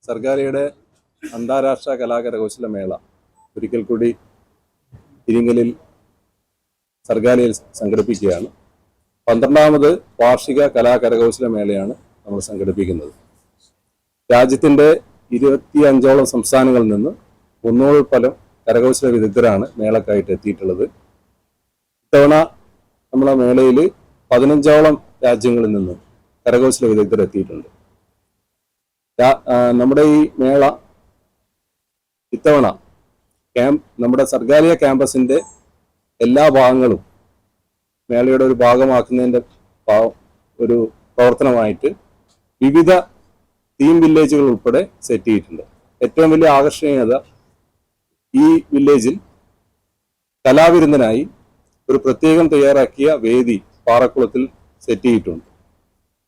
സർഗാലയുടെ അന്താരാഷ്ട്ര കലാകരകൗശല മേള ഒരിക്കൽ കൂടി ഇരിങ്ങലിൽ സർഗാലയിൽ സംഘടിപ്പിക്കുകയാണ്. 12ാമത് വാർഷിക കലാകരകൗശല മേളയാണ് നമ്മൾ സംഘടിപ്പിക്കുന്നത്. രാജ്യത്തിൻ്റെ 25ഓളം സംസ്ഥാനങ്ങളിൽ നിന്ന് 300 പരം കരകൗശല വിദഗ്ധരാണ് മേളക്കായിട്ട് എത്തിയിട്ടുള്ളത്. ഇത്തവണ നമ്മളെ മേളയിൽ 15ഓളം രാജ്യങ്ങളിൽ നിന്ന് കരകൗശല വിദഗ്ധർ എത്തിയിട്ടുണ്ട്. നമ്മുടെ ഈ മേള ഇത്തവണ നമ്മുടെ സർഗാലയ ക്യാമ്പസിന്റെ എല്ലാ ഭാഗങ്ങളും മേളയുടെ ഒരു ഭാഗമാക്കുന്നതിന്റെ ഒരു പ്രവർത്തനമായിട്ട് വിവിധ തീം വില്ലേജുകൾ ഉൾപ്പെടെ സെറ്റ് ചെയ്തിട്ടുണ്ട്. ഏറ്റവും വലിയ ആകർഷണീയത ഈ വില്ലേജിൽ കലാവിരുന്നനായി ഒരു പ്രത്യേകം തയ്യാറാക്കിയ വേദി പാറക്കുളത്തിൽ സെറ്റ് ചെയ്തിട്ടുണ്ട്.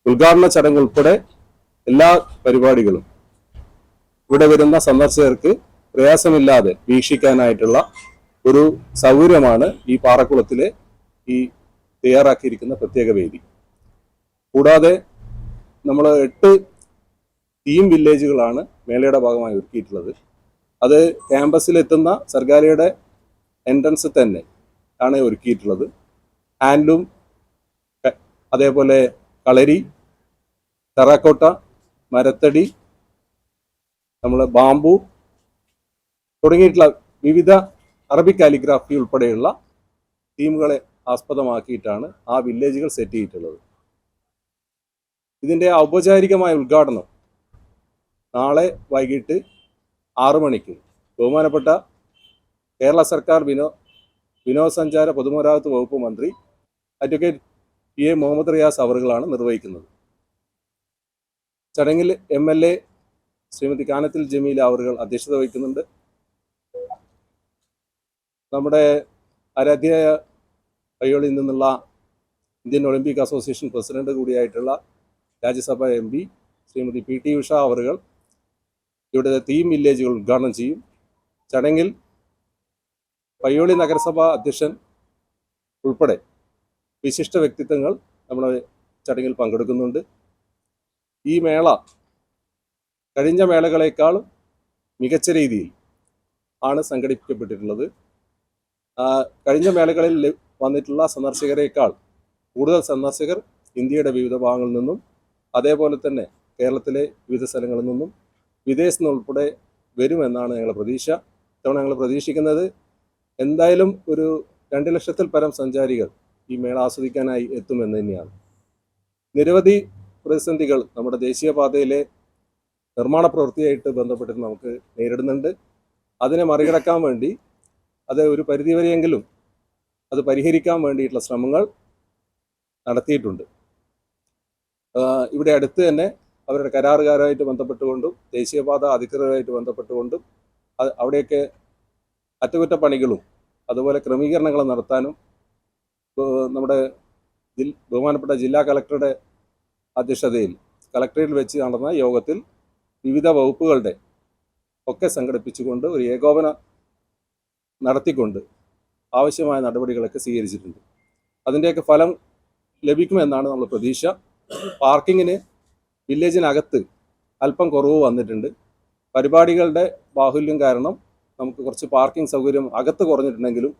ഉദ്ഘാടന ചടങ്ങ് ഉൾപ്പെടെ എല്ലാ പരിപാടികളും ഇവിടെ വരുന്ന സന്ദർശകർക്ക് പ്രയാസമില്ലാതെ വീക്ഷിക്കാനായിട്ടുള്ള ഒരു സൗകര്യമാണ് ഈ പാറക്കുളത്തിലെ ഈ തയ്യാറാക്കിയിരിക്കുന്ന പ്രത്യേക വേദി. കൂടാതെ നമ്മൾ 8 തീം വില്ലേജുകളാണ് മേളയുടെ ഭാഗമായി ഒരുക്കിയിട്ടുള്ളത്. അത് ക്യാമ്പസിലെത്തുന്ന സർഗാലയുടെ എൻട്രൻസ് തന്നെ ആണ് ഒരുക്കിയിട്ടുള്ളത്. ഹാൻഡ്ലൂം, അതേപോലെ കളരി, ടെറാക്കോട്ട, മരത്തടി, ബാമ്പു തുടങ്ങിയിട്ടുള്ള വിവിധ അറബിക് കാലിഗ്രാഫി ഉൾപ്പെടെയുള്ള തീമുകളെ ആസ്പദമാക്കിയിട്ടാണ് ആ വില്ലേജുകൾ സെറ്റ് ചെയ്തിട്ടുള്ളത്. ഇതിൻ്റെ ഔപചാരികമായ ഉദ്ഘാടനം നാളെ വൈകിട്ട് 6 മണിക്ക് ബഹുമാനപ്പെട്ട കേരള സർക്കാർ വിനോദസഞ്ചാര പൊതുമരാമത്ത് വകുപ്പ് മന്ത്രി അഡ്വക്കേറ്റ് PA മുഹമ്മദ് റിയാസ് അവറുകളാണ് നിർവഹിക്കുന്നത്. ചടങ്ങിൽ MLA ശ്രീമതി കാനത്തിൽ ജമീല അവറുകൾ അധ്യക്ഷത വഹിക്കുന്നുണ്ട്. നമ്മുടെ ആരാധ്യയായ പയ്യോളിയിൽ നിന്നുള്ള ഇന്ത്യൻ ഒളിമ്പിക് അസോസിയേഷൻ പ്രസിഡന്റ് കൂടിയായിട്ടുള്ള രാജ്യസഭ MP ശ്രീമതി PT ഉഷ അവറുകൾ ഇവിടുത്തെ തീം വില്ലേജുകൾ ഉദ്ഘാടനം ചെയ്യും. ചടങ്ങിൽ പയ്യോളി നഗരസഭ അധ്യക്ഷൻ ഉൾപ്പെടെ വിശിഷ്ട വ്യക്തിത്വങ്ങൾ നമ്മുടെ ചടങ്ങിൽ പങ്കെടുക്കുന്നുണ്ട്. ഈ മേള കഴിഞ്ഞ മേളകളെക്കാളും മികച്ച രീതിയിൽ ആണ് സംഘടിപ്പിക്കപ്പെട്ടിട്ടുള്ളത്. കഴിഞ്ഞ മേളകളിൽ വന്നിട്ടുള്ള സന്ദർശകരെക്കാൾ കൂടുതൽ സന്ദർശകർ ഇന്ത്യയുടെ വിവിധ ഭാഗങ്ങളിൽ നിന്നും അതേപോലെ തന്നെ കേരളത്തിലെ വിവിധ സ്ഥലങ്ങളിൽ നിന്നും വിദേശത്തു നിന്നുൾപ്പെടെ വരുമെന്നാണ് ഞങ്ങളുടെ പ്രതീക്ഷ. ഇത്തവണ ഞങ്ങൾ പ്രതീക്ഷിക്കുന്നത് എന്തായാലും ഒരു 2 ലക്ഷത്തിൽ പരം സഞ്ചാരികൾ ഈ മേള ആസ്വദിക്കാനായി എത്തുമെന്ന് തന്നെയാണ്. നിരവധി പ്രതിസന്ധികൾ നമ്മുടെ ദേശീയപാതയിലെ നിർമ്മാണ പ്രവൃത്തിയായിട്ട് ബന്ധപ്പെട്ട് നമുക്ക് നേരിടുന്നുണ്ട്. അതിനെ മറികടക്കാൻ വേണ്ടി അത് ഒരു പരിധിവരെയെങ്കിലും അത് പരിഹരിക്കാൻ വേണ്ടിയിട്ടുള്ള ശ്രമങ്ങൾ നടത്തിയിട്ടുണ്ട്. ഇവിടെ അടുത്ത് തന്നെ അവരുടെ കരാറുകാരുമായിട്ട് ബന്ധപ്പെട്ടുകൊണ്ടും ദേശീയപാത അധികൃതരുമായിട്ട് ബന്ധപ്പെട്ടുകൊണ്ടും അവിടെയൊക്കെ അറ്റകുറ്റപ്പണികളും അതുപോലെ ക്രമീകരണങ്ങളും നടത്താനും നമ്മുടെ ബഹുമാനപ്പെട്ട ജില്ലാ കളക്ടറുടെ അധ്യക്ഷതയിൽ കളക്ടറേറ്റിൽ വെച്ച് നടന്ന യോഗത്തിൽ വിവിധ വകുപ്പുകളുടെ ഒക്കെ സംഘടിപ്പിച്ചുകൊണ്ട് ഒരു ഏകോപനം നടത്തിക്കൊണ്ട് ആവശ്യമായ നടപടികളൊക്കെ സ്വീകരിച്ചിട്ടുണ്ട്. അതിൻ്റെയൊക്കെ ഫലം ലഭിക്കുമെന്നാണ് നമ്മൾ പ്രതീക്ഷ. പാർക്കിങ്ങിന് വില്ലേജിനകത്ത് അല്പം കുറവ് വന്നിട്ടുണ്ട്. പരിപാടികളുടെ ബാഹുല്യം കാരണം നമുക്ക് കുറച്ച് പാർക്കിംഗ് സൗകര്യം അകത്ത് കുറഞ്ഞിട്ടുണ്ടെങ്കിലും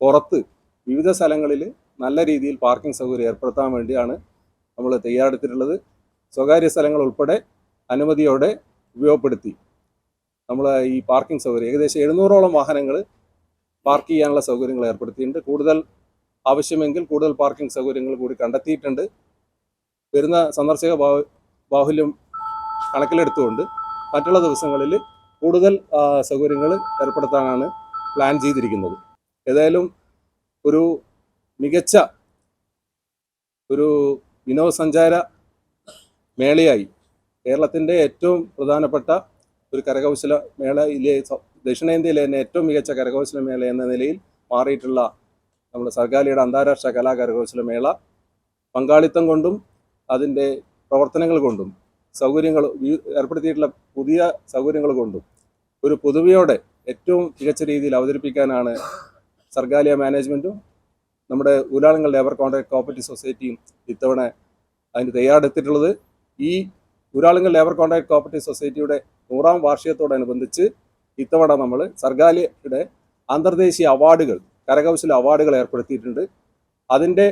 പുറത്ത് വിവിധ സ്ഥലങ്ങളിൽ നല്ല രീതിയിൽ പാർക്കിംഗ് സൗകര്യം ഏർപ്പെടുത്താൻ വേണ്ടിയാണ് നമ്മൾ തയ്യാറെടുത്തിട്ടുള്ളത്. സ്വകാര്യ സ്ഥലങ്ങൾ ഉൾപ്പെടെ അനുമതിയോടെ ഉപയോഗപ്പെടുത്തി നമ്മൾ ഈ പാർക്കിംഗ് സൗകര്യം ഏകദേശം 700ഓളം വാഹനങ്ങൾ പാർക്ക് ചെയ്യാനുള്ള സൗകര്യങ്ങൾ ഏർപ്പെടുത്തിയിട്ടുണ്ട്. കൂടുതൽ ആവശ്യമെങ്കിൽ കൂടുതൽ പാർക്കിംഗ് സൗകര്യങ്ങൾ കൂടി കണ്ടെത്തിയിട്ടുണ്ട്. വരുന്ന സന്ദർശക ബാഹുല്യം കണക്കിലെടുത്തുകൊണ്ട് മറ്റുള്ള ദിവസങ്ങളിൽ കൂടുതൽ സൗകര്യങ്ങൾ ഏർപ്പെടുത്താനാണ് പ്ലാൻ ചെയ്തിരിക്കുന്നത്. ഏതായാലും ഒരു മികച്ച ഒരു വിനോദസഞ്ചാര മേളയായി കേരളത്തിൻ്റെ ഏറ്റവും പ്രധാനപ്പെട്ട ഒരു കരകൗശല മേളയിലെ ദക്ഷിണേന്ത്യയിലെ തന്നെ ഏറ്റവും മികച്ച കരകൗശല മേള എന്ന നിലയിൽ മാറിയിട്ടുള്ള നമ്മുടെ സർഗാലയുടെ അന്താരാഷ്ട്ര കരകൗശല മേള പങ്കാളിത്തം കൊണ്ടും അതിൻ്റെ പ്രവർത്തനങ്ങൾ കൊണ്ടും സൗകര്യങ്ങൾ ഏർപ്പെടുത്തിയിട്ടുള്ള പുതിയ സൗകര്യങ്ങൾ കൊണ്ടും ഒരു പുതുമയോടെ ഏറ്റവും മികച്ച രീതിയിൽ അവതരിപ്പിക്കാനാണ് സർഗാലയ മാനേജ്മെൻറ്റും നമ്മുടെ ഊരാളുങ്കൽ ലേബർ കോൺട്രാക്ട് കോപ്പറേറ്റീവ് സൊസൈറ്റിയും ഇത്തവണ അതിന് തയ്യാറെടുത്തിട്ടുള്ളത്. ഈ ഊരാളുങ്കൽ ലേബർ കോൺട്രാക്ട് കോപ്പറേറ്റീവ് സൊസൈറ്റിയുടെ 100ാം വാർഷികത്തോടനുബന്ധിച്ച് ഇത്തവണ നമ്മൾ സർഗാലയുടെ അന്തർദേശീയ അവാർഡുകൾ, കരകൗശല അവാർഡുകൾ ഏർപ്പെടുത്തിയിട്ടുണ്ട്. അതിൻ്റെ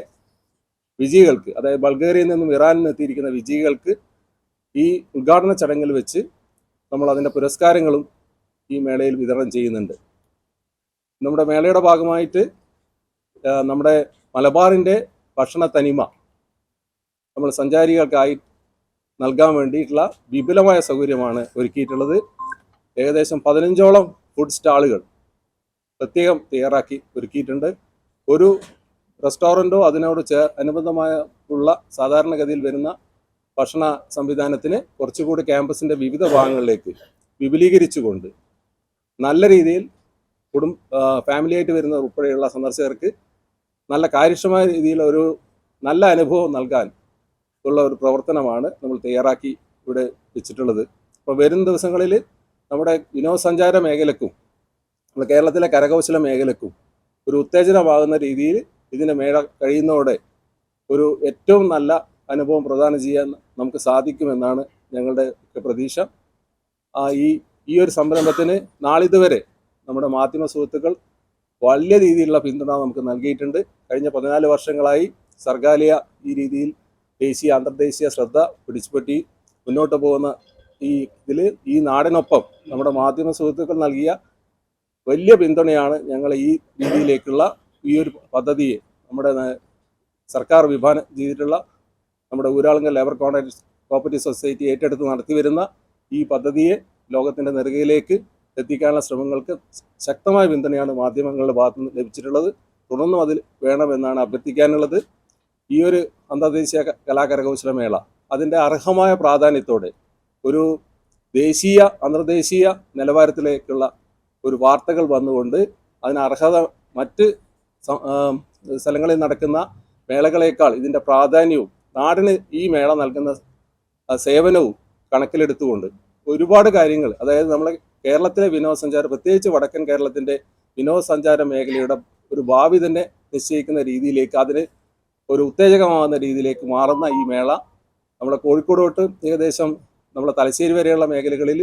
വിജയികൾക്ക്, അതായത് ബൾഗേറിയയിൽ നിന്നും ഇറാനിൽ നിന്ന് എത്തിയിരിക്കുന്ന വിജയികൾക്ക് ഈ ഉദ്ഘാടന ചടങ്ങിൽ വെച്ച് നമ്മൾ അതിൻ്റെ പുരസ്കാരങ്ങളും ഈ മേളയിൽ വിതരണം ചെയ്യുന്നുണ്ട്. നമ്മുടെ മേളയുടെ ഭാഗമായിട്ട് നമ്മുടെ മലബാറിൻ്റെ ഭക്ഷണ തനിമ നമ്മൾ സഞ്ചാരികൾക്കായി നൽകാൻ വേണ്ടിയിട്ടുള്ള വിപുലമായ സൗകര്യമാണ് ഒരുക്കിയിട്ടുള്ളത്. ഏകദേശം 15ഓളം ഫുഡ് സ്റ്റാളുകൾ പ്രത്യേകം തയ്യാറാക്കി ഒരുക്കിയിട്ടുണ്ട്. ഒരു റെസ്റ്റോറൻറ്റോ അതിനോട് അനുബന്ധമായ ഉള്ള സാധാരണഗതിയിൽ വരുന്ന ഭക്ഷണ സംവിധാനത്തിന് കുറച്ചുകൂടി ക്യാമ്പസിൻ്റെ വിവിധ ഭാഗങ്ങളിലേക്ക് വിപുലീകരിച്ചുകൊണ്ട് നല്ല രീതിയിൽ ഫാമിലിയായിട്ട് വരുന്ന ഉൾപ്പെടെയുള്ള സന്ദർശകർക്ക് നല്ല കാര്യക്ഷമമായ രീതിയിൽ ഒരു നല്ല അനുഭവം നൽകാൻ ഉള്ള ഒരു പ്രവർത്തനമാണ് നമ്മൾ തയ്യാറാക്കി ഇവിടെ വെച്ചിട്ടുള്ളത്. അപ്പോൾ വരുന്ന ദിവസങ്ങളിൽ നമ്മുടെ വിനോദസഞ്ചാര മേഖലക്കും നമ്മുടെ കേരളത്തിലെ കരകൗശല മേഖലക്കും ഒരു ഉത്തേജനമാകുന്ന രീതിയിൽ ഇതിനെ മേള കഴിയുന്നതോടെ ഒരു ഏറ്റവും നല്ല അനുഭവം പ്രദാനം ചെയ്യാൻ നമുക്ക് സാധിക്കുമെന്നാണ് ഞങ്ങളുടെ പ്രതീക്ഷ. ഈ ഒരു സംരംഭത്തിന് നാളിതുവരെ നമ്മുടെ മാധ്യമ സുഹൃത്തുക്കൾ വലിയ രീതിയിലുള്ള പിന്തുണ നമുക്ക് നൽകിയിട്ടുണ്ട്. കഴിഞ്ഞ 14 വർഷങ്ങളായി സർഗാലയ ഈ രീതിയിൽ ദേശീയ അന്തർദേശീയ ശ്രദ്ധ പിടിച്ചുപറ്റി മുന്നോട്ട് പോകുന്ന ഈ നാടിനൊപ്പം നമ്മുടെ മാധ്യമ സുഹൃത്തുക്കൾ നൽകിയ വലിയ പിന്തുണയാണ് ഞങ്ങൾ ഈ രീതിയിലേക്കുള്ള ഈ ഒരു പദ്ധതിയെ നമ്മുടെ സർക്കാർ വിഭാവനം ചെയ്തിട്ടുള്ള നമ്മുടെ ഊരാളുങ്കൽ ലേബർ കോപ്പറേറ്റീവ് സൊസൈറ്റി ഏറ്റെടുത്ത് നടത്തി വരുന്ന ഈ പദ്ധതിയെ ലോകത്തിൻ്റെ നെറുകയിലേക്ക് എത്തിക്കാനുള്ള ശ്രമങ്ങൾക്ക് ശക്തമായ പിന്തുണയാണ് മാധ്യമങ്ങളുടെ ഭാഗത്തു നിന്ന് ലഭിച്ചിട്ടുള്ളത്. തുടർന്നും അതിൽ വേണമെന്നാണ് അഭ്യർത്ഥിക്കാനുള്ളത്. ഈ ഒരു അന്തർദേശീയ കലാകരകൗശല മേള അതിൻ്റെ അർഹമായ പ്രാധാന്യത്തോടെ ഒരു ദേശീയ അന്തർദേശീയ നിലവാരത്തിലേക്കുള്ള ഒരു വാർത്തകൾ വന്നുകൊണ്ട് അതിന് അർഹത മറ്റ് സ്ഥലങ്ങളിൽ നടക്കുന്ന മേളകളേക്കാൾ ഇതിൻ്റെ പ്രാധാന്യവും നാടിന് ഈ മേള നൽകുന്ന സേവനവും കണക്കിലെടുത്തുകൊണ്ട് ഒരുപാട് കാര്യങ്ങൾ, അതായത് നമ്മളെ കേരളത്തിലെ വിനോദസഞ്ചാരം, പ്രത്യേകിച്ച് വടക്കൻ കേരളത്തിൻ്റെ വിനോദസഞ്ചാര മേഖലയുടെ ഒരു ഭാവി തന്നെ നിശ്ചയിക്കുന്ന രീതിയിലേക്ക്, അതിന് ഒരു ഉത്തേജകമാകുന്ന രീതിയിലേക്ക് മാറുന്ന ഈ മേള നമ്മുടെ കോഴിക്കോട് തൊട്ട് ഏകദേശം നമ്മുടെ തലശ്ശേരി വരെയുള്ള മേഖലകളിൽ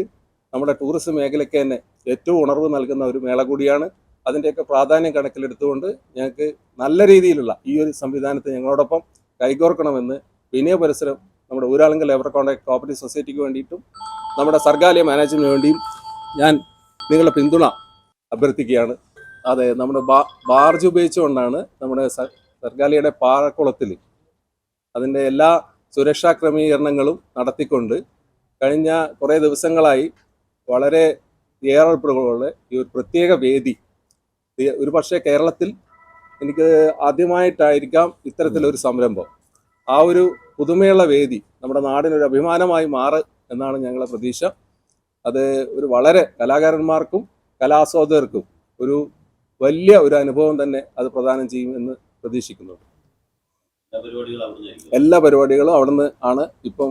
നമ്മുടെ ടൂറിസം മേഖലയ്ക്ക് തന്നെ ഏറ്റവും ഉണർവ് നൽകുന്ന ഒരു മേള കൂടിയാണ്. അതിൻ്റെയൊക്കെ പ്രാധാന്യം കണക്കിലെടുത്തുകൊണ്ട് ഞങ്ങൾക്ക് നല്ല രീതിയിലുള്ള ഈ ഒരു സംവിധാനത്തെ ഞങ്ങളോടൊപ്പം കൈകോർക്കണമെന്ന് വിനയ പരിസരം നമ്മുടെ ഊരാളുങ്കൽ ലേബർ കോപ്പറേറ്റീവ് സൊസൈറ്റിക്ക് വേണ്ടിയിട്ടും നമ്മുടെ സർഗാലയ മാനേജ്മെന്റിന് വേണ്ടിയും ഞാൻ നിങ്ങളുടെ പിന്തുണ അഭ്യർത്ഥിക്കുകയാണ്. അതെ, നമ്മുടെ ബാർജ് ഉപയോഗിച്ചുകൊണ്ടാണ് നമ്മുടെ സർഗാലയുടെ പാറക്കുളത്തിൽ അതിൻ്റെ എല്ലാ സുരക്ഷാ ക്രമീകരണങ്ങളും നടത്തിക്കൊണ്ട് കഴിഞ്ഞ കുറേ ദിവസങ്ങളായി വളരെ തയ്യാറെടുപ്പുകളുള്ള ഈ ഒരു പ്രത്യേക വേദി, ഒരു പക്ഷേ കേരളത്തിൽ എനിക്ക് ആദ്യമായിട്ടായിരിക്കാം ഇത്തരത്തിലൊരു സംരംഭം. ആ ഒരു പുതുമയുള്ള വേദി നമ്മുടെ നാടിനൊരു അഭിമാനമായി മാറും എന്നാണ് ഞങ്ങളുടെ പ്രതീക്ഷ. അത് ഒരു വളരെ കലാകാരന്മാർക്കും കലാസ്വാദകർക്കും ഒരു വലിയ ഒരു അനുഭവം തന്നെ അത് പ്രദാനം ചെയ്യുമെന്ന് പ്രതീക്ഷിക്കുന്നുണ്ട്. എല്ലാ പരിപാടികളും അവിടുന്ന് ആണ് ഇപ്പം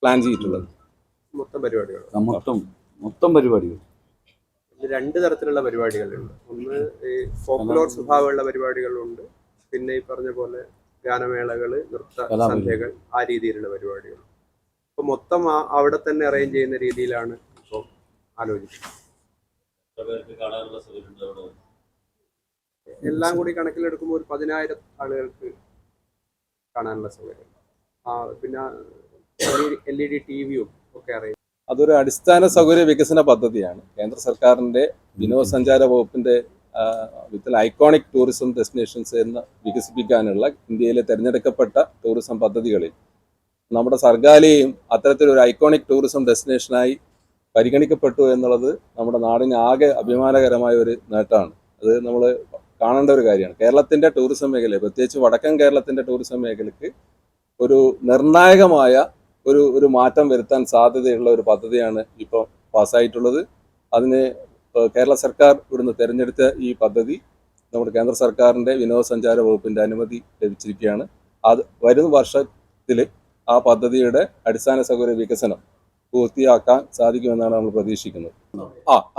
പ്ലാൻ ചെയ്തിട്ടുള്ളത്. മൊത്തം പരിപാടികൾ 2 തരത്തിലുള്ള പരിപാടികളുണ്ട്. ഒന്ന് ഈ ഫോക്ലോർ സ്വഭാവമുള്ള പരിപാടികളുണ്ട്, പിന്നെ ഈ പറഞ്ഞ പോലെ ഗാനമേളകള്, നൃത്ത സന്ധ്യകൾ, ആ രീതിയിലുള്ള പരിപാടികൾ. അപ്പൊ മൊത്തം അവിടെ തന്നെ അറേഞ്ച് ചെയ്യുന്ന രീതിയിലാണ് ഇപ്പോൾ ആലോചിക്കുന്നത്. എല്ലാം കൂടി കണക്കിലെടുക്കുമ്പോൾ ഒരു 10,000 ആളുകൾക്ക് കാണാനുള്ള സൗകര്യം, പിന്നെ LED ടിവിയും ഒക്കെ അറേഞ്ച്. അതൊരു അടിസ്ഥാന സൗകര്യ വികസന പദ്ധതിയാണ്. കേന്ദ്ര സർക്കാരിൻ്റെ വിനോദസഞ്ചാര വകുപ്പിൻ്റെ വിത്തിൽ ഐക്കോണിക് ടൂറിസം ഡെസ്റ്റിനേഷൻസ് എന്ന് വികസിപ്പിക്കാനുള്ള ഇന്ത്യയിലെ തിരഞ്ഞെടുക്കപ്പെട്ട ടൂറിസം പദ്ധതികളിൽ നമ്മുടെ സർഗാലയും അത്തരത്തിലൊരു ഐക്കോണിക് ടൂറിസം ഡെസ്റ്റിനേഷനായി പരിഗണിക്കപ്പെട്ടു എന്നുള്ളത് നമ്മുടെ നാടിന് ആകെ അഭിമാനകരമായ ഒരു നേട്ടമാണ്. അത് നമ്മൾ കാണേണ്ട ഒരു കാര്യമാണ്. കേരളത്തിൻ്റെ ടൂറിസം മേഖല, പ്രത്യേകിച്ച് വടക്കൻ കേരളത്തിൻ്റെ ടൂറിസം മേഖലയ്ക്ക് ഒരു നിർണായകമായ ഒരു മാറ്റം വരുത്താൻ സാധ്യതയുള്ള ഒരു പദ്ധതിയാണ് ഇപ്പോൾ പാസ്സായിട്ടുള്ളത്. അതിന് കേരള സർക്കാർ ഇവിടുന്ന് തിരഞ്ഞെടുത്ത ഈ പദ്ധതി നമ്മുടെ കേന്ദ്ര സർക്കാരിൻ്റെ വിനോദസഞ്ചാര വകുപ്പിൻ്റെ അനുമതി ലഭിച്ചിരിക്കുകയാണ്. അത് വരുന്ന വർഷത്തിൽ ആ പദ്ധതിയുടെ അടിസ്ഥാന സൗകര്യ വികസനം പൂർത്തിയാക്കാൻ സാധിക്കുമെന്നാണ് നമ്മൾ പ്രതീക്ഷിക്കുന്നത്.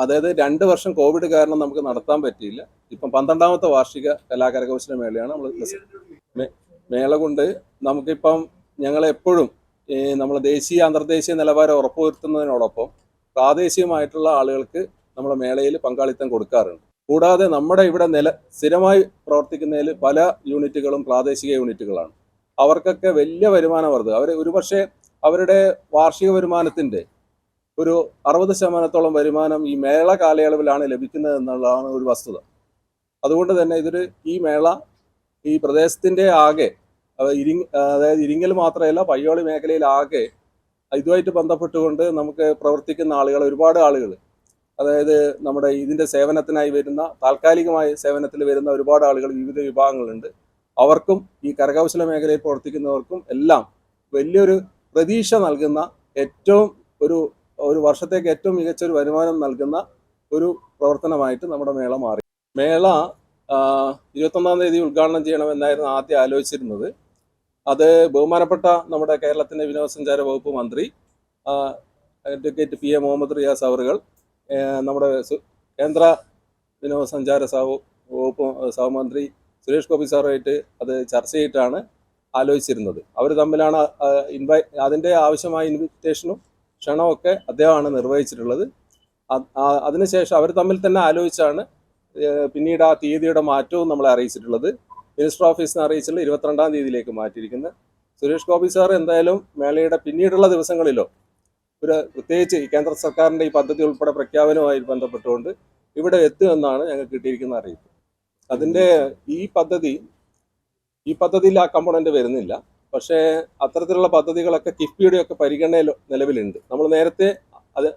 അതായത് 2 വർഷം കോവിഡ് കാരണം നമുക്ക് നടത്താൻ പറ്റിയില്ല. ഇപ്പം 12ാമത്തെ വാർഷിക കലാകരകൗശല മേളയാണ് നമ്മൾ മേള കൊണ്ട് നമുക്കിപ്പം ഞങ്ങളെപ്പോഴും നമ്മൾ ദേശീയ അന്തർദേശീയ നിലവാരം ഉറപ്പുവരുത്തുന്നതിനോടൊപ്പം പ്രാദേശികമായിട്ടുള്ള ആളുകൾക്ക് നമ്മുടെ മേളയിൽ പങ്കാളിത്തം കൊടുക്കാറുണ്ട്. കൂടാതെ നമ്മുടെ ഇവിടെ സ്ഥിരമായി പ്രവർത്തിക്കുന്നതിൽ പല യൂണിറ്റുകളും പ്രാദേശിക യൂണിറ്റുകളാണ്. അവർക്കൊക്കെ വലിയ വരുമാന വർധന, ഒരുപക്ഷെ അവരുടെ വാർഷിക വരുമാനത്തിൻ്റെ ഒരു 60% വരുമാനം ഈ മേള കാലയളവിലാണ് ലഭിക്കുന്നത് എന്നുള്ളതാണ് ഒരു വസ്തുത. അതുകൊണ്ട് തന്നെ ഈ മേള ഈ പ്രദേശത്തിൻ്റെ ആകെ, അതായത് ഇരിങ്ങൽ മാത്രമല്ല പയ്യോളി മേഖലയിലാകെ ഇതുമായിട്ട് ബന്ധപ്പെട്ടുകൊണ്ട് നമുക്ക് പ്രവർത്തിക്കുന്ന ആളുകൾ, ഒരുപാട് ആളുകൾ, അതായത് നമ്മുടെ ഇതിൻ്റെ സേവനത്തിനായി വരുന്ന, താൽക്കാലികമായ സേവനത്തിൽ വരുന്ന ഒരുപാട് ആളുകൾ, വിവിധ വിഭാഗങ്ങളുണ്ട്. അവർക്കും ഈ കരകൗശല മേഖലയിൽ പ്രവർത്തിക്കുന്നവർക്കും എല്ലാം വലിയൊരു പ്രതീക്ഷ നൽകുന്ന, ഏറ്റവും ഒരു വർഷത്തേക്ക് ഏറ്റവും മികച്ചൊരു വരുമാനം നൽകുന്ന ഒരു പ്രവർത്തനമായിട്ട് നമ്മുടെ മേള മാറി. മേള 21-ാം തീയതി ഉദ്ഘാടനം ചെയ്യണമെന്നായിരുന്നു ആദ്യം ആലോചിച്ചിരുന്നത്. അത് ബഹുമാനപ്പെട്ട നമ്മുടെ കേരളത്തിൻ്റെ വിനോദസഞ്ചാര വകുപ്പ് മന്ത്രി advocate P A Muhammad Riyas അവറുകൾ നമ്മുടെ കേന്ദ്ര വിനോദസഞ്ചാര വകുപ്പ് സഹമന്ത്രി സുരേഷ് ഗോപി സാറുമായിട്ട് അത് ചർച്ച ചെയ്തിട്ടാണ് ആലോചിച്ചിരുന്നത്. അവർ തമ്മിലാണ് അതിൻ്റെ ആവശ്യമായ ഇൻവിറ്റേഷനും ക്ഷണമൊക്കെ അദ്ദേഹമാണ് നിർവഹിച്ചിട്ടുള്ളത്. അതിനുശേഷം അവർ തമ്മിൽ തന്നെ ആലോചിച്ചാണ് പിന്നീട് ആ തീയതിയുടെ മാറ്റവും നമ്മളെ അറിയിച്ചിട്ടുള്ളത്. മിനിസ്റ്റർ ഓഫീസിനെ അറിയിച്ചുള്ള 22-ാം തീയതിയിലേക്ക് മാറ്റിയിരിക്കുന്നത്. സുരേഷ് ഗോപി സാർ എന്തായാലും മേളയുടെ പിന്നീടുള്ള ദിവസങ്ങളിലോ പ്രത്യേകിച്ച് ഈ കേന്ദ്ര സർക്കാരിൻ്റെ ഈ പദ്ധതി ഉൾപ്പെടെ പ്രഖ്യാപനവുമായി ബന്ധപ്പെട്ടുകൊണ്ട് ഇവിടെ എത്തുമെന്നാണ് ഞങ്ങൾക്ക് കിട്ടിയിരിക്കുന്ന അറിയിപ്പ്. അതിൻ്റെ ഈ പദ്ധതിയിൽ ആ കമ്പോണന്റ് വരുന്നില്ല. പക്ഷേ അത്തരത്തിലുള്ള പദ്ധതികളൊക്കെ കിഫ്ബിയുടെ ഒക്കെ പരിഗണനയിൽ നിലവിലുണ്ട്. നമ്മൾ നേരത്തെ അത്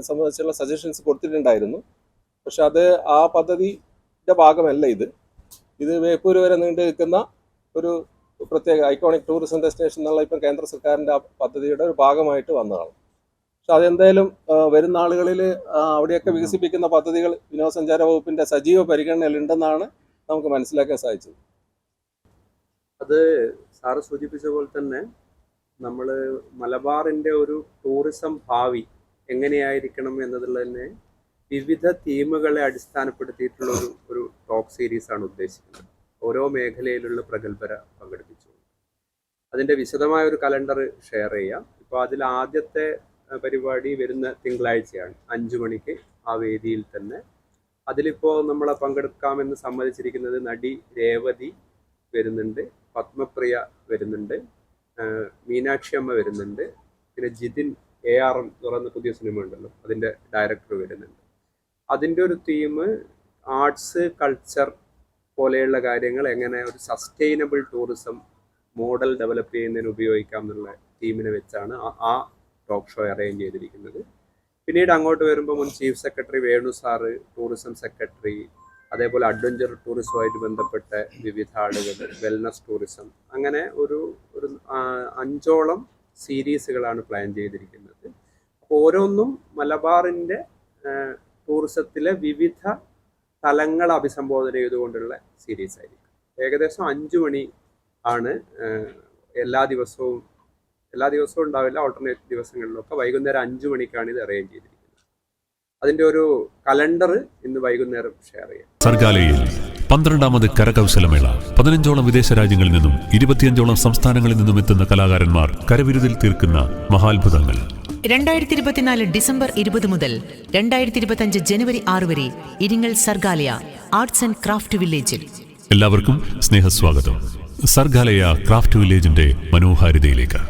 സംബന്ധിച്ചുള്ള സജഷൻസ് കൊടുത്തിട്ടുണ്ടായിരുന്നു. പക്ഷെ ആ പദ്ധതിയുടെ ഭാഗമല്ല ഇത് ബേപ്പൂർ വരെ നീണ്ടു നിൽക്കുന്ന ഒരു പ്രത്യേക ഐക്കോണിക് ടൂറിസം ഡെസ്റ്റിനേഷൻ എന്നുള്ള ഇപ്പം കേന്ദ്ര സർക്കാരിൻ്റെ ആ പദ്ധതിയുടെ ഒരു ഭാഗമായിട്ട് വന്നതാണ്. പക്ഷെ അതെന്തായാലും വരുന്ന ആളുകളിൽ അവിടെയൊക്കെ വികസിപ്പിക്കുന്ന പദ്ധതികൾ വിനോദസഞ്ചാര വകുപ്പിൻ്റെ സജീവ പരിഗണനയിലുണ്ടെന്നാണ് നമുക്ക് മനസ്സിലാക്കാൻ സാധിച്ചത്. അത് സാറ് സൂചിപ്പിച്ച പോലെ തന്നെ നമ്മൾ മലബാറിൻ്റെ ഒരു ടൂറിസം ഭാവി എങ്ങനെയായിരിക്കണം എന്നതിൽ തന്നെ വിവിധ തീമുകളെ അടിസ്ഥാനപ്പെടുത്തിയിട്ടുള്ള ഒരു ടോക്ക് സീരീസാണ് ഉദ്ദേശിക്കുന്നത്. ഓരോ മേഖലയിലുള്ള പ്രഗത്ഭരെ പങ്കെടുപ്പിച്ചുകൊണ്ട് അതിൻ്റെ വിശദമായ ഒരു കലണ്ടർ ഷെയർ ചെയ്യാം. ഇപ്പോൾ അതിൽ ആദ്യത്തെ പരിപാടി വരുന്ന തിങ്കളാഴ്ചയാണ് 5 മണിക്ക് ആ വേദിയിൽ തന്നെ. അതിലിപ്പോൾ നമ്മളെ പങ്കെടുക്കാമെന്ന് സമ്മതിച്ചിരിക്കുന്നത് നടി രേവതി വരുന്നുണ്ട്, പത്മപ്രിയ വരുന്നുണ്ട്, മീനാക്ഷി അമ്മ വരുന്നുണ്ട്, പിന്നെ ജിതിൻ ARM തുറന്ന പുതിയ സിനിമ ഉണ്ടല്ലോ അതിൻ്റെ ഡയറക്ടർ വരുന്നുണ്ട്. അതിൻ്റെ ഒരു തീം ആർട്സ് കൾച്ചർ പോലെയുള്ള കാര്യങ്ങൾ എങ്ങനെ ഒരു സസ്റ്റൈനബിൾ ടൂറിസം മോഡൽ ഡെവലപ്പ് ചെയ്യുന്നതിന് ഉപയോഗിക്കാം എന്നുള്ള തീമിനെ വെച്ചാണ് ആ ടോക്ക് ഷോ അറേഞ്ച് ചെയ്തിരിക്കുന്നത്. പിന്നീട് അങ്ങോട്ട് വരുമ്പോൾ മുൻ chief secretary Venu sir, tourism secretary, അതേപോലെ അഡ്വഞ്ചർ ടൂറിസവുമായിട്ട് ബന്ധപ്പെട്ട വിവിധ ആളുകൾ, വെൽനസ് ടൂറിസം, അങ്ങനെ ഒരു 5ഓളം സീരീസുകളാണ് പ്ലാൻ ചെയ്തിരിക്കുന്നത്. അപ്പോൾ ഓരോന്നും മലബാറിൻ്റെ ടൂറിസത്തിലെ വിവിധ തലങ്ങൾ അഭിസംബോധന ചെയ്തുകൊണ്ടുള്ള സീരീസ് ആയിരിക്കും. ഏകദേശം 5 മണി ആണ് എല്ലാ ദിവസവും ഉണ്ടാവില്ല, ഓൾട്ടർനേറ്റ് ദിവസങ്ങളിലൊക്കെ വൈകുന്നേരം 5 മണിക്കാണ് ഇത് അറേഞ്ച് ചെയ്തിരിക്കുന്നത്. അതിൻ്റെ ഒരു കലണ്ടർ ഇന്ന് വൈകുന്നേരം ഷെയർ ചെയ്യാം. സർഗാലയിൽ 12ാമത് കരകൗശലമേള. 15ഓളം വിദേശ രാജ്യങ്ങളിൽ നിന്നും 25ഓളം സംസ്ഥാനങ്ങളിൽ നിന്നും എത്തുന്ന കലാകാരന്മാർ കരവിരുതിൽ തീർക്കുന്ന മഹാത്ഭുതങ്ങൾ. 2024 ഡിസംബർ 20 മുതൽ 2025 ജനുവരി 6 വരെ Iringal Sargaalaya arts and craft വില്ലേജിൽ. എല്ലാവർക്കും സ്നേഹസ്വാഗതം. സർഗാലയ ക്രാഫ്റ്റ് വില്ലേജിന്റെ മനോഹാരിതയിലേക്ക്.